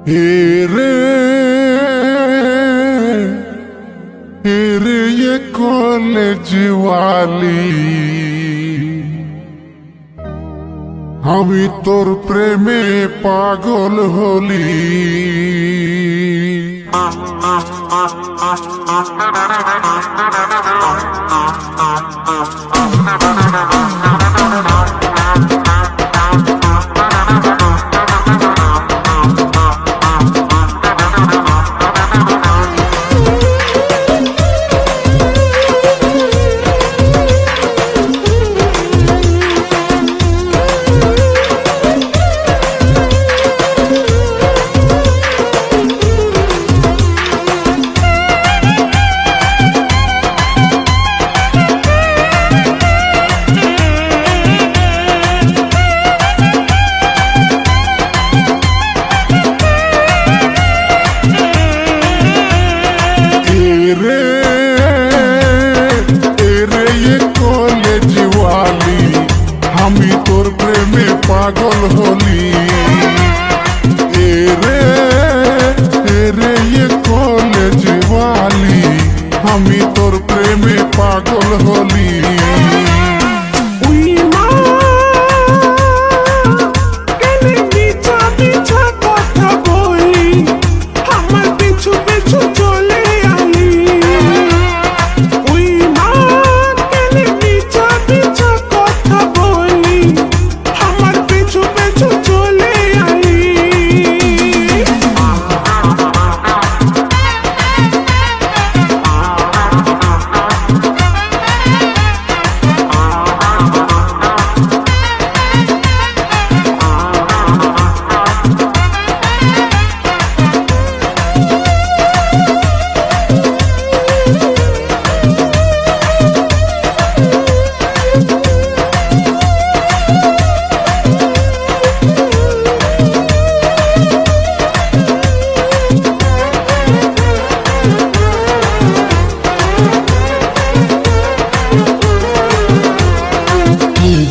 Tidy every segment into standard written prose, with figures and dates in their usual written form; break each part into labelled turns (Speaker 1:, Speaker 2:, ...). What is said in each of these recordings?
Speaker 1: हेरे हेरे ये कॉलेज वाली हमी तोर प्रेमे पागल होली। हमी तोर प्रेमे पागल होली। एरे एरे ये कॉलेज वाली हमी तोर प्रेमे पागल होली।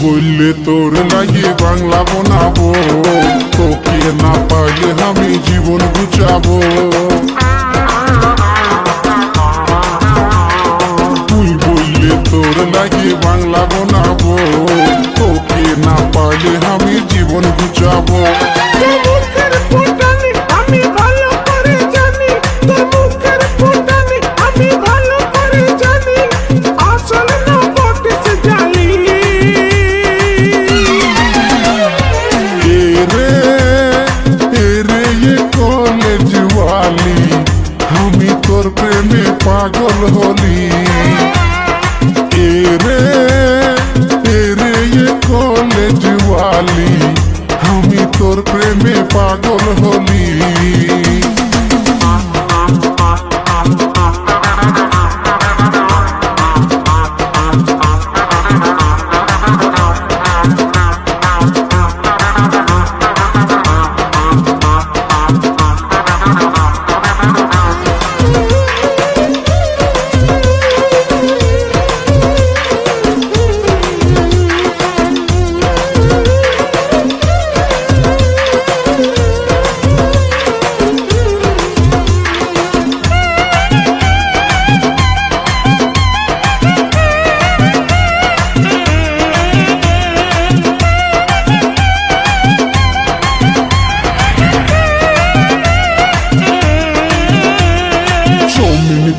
Speaker 1: বললে তোর লাগে বাংলা বানাবো, তোকে না পাইলে আমি জীবন গুছাবো। তুই বললে তোর লাগে বাংলা বানাবো, তোকে না পাইলে আমি জীবন গুছাবো। हमी तोर प्रेमे पागल होली। एरे एरे ये कॉलेज वाली हमी तोर प्रेमे पागल होली।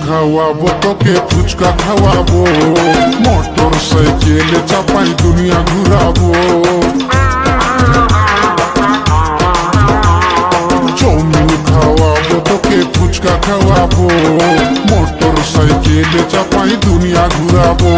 Speaker 1: খাওয়াবো তোকে ফুচকা খাওয়াবো, মোটর সাইকেলে চাপাই দুনিয়া ঘুরাবো। চাউমিন খাওয়াবো তোকে ফুচকা খাওয়াবো, মোটর সাইকেলে চাপাই দুনিয়া ঘুরাবো।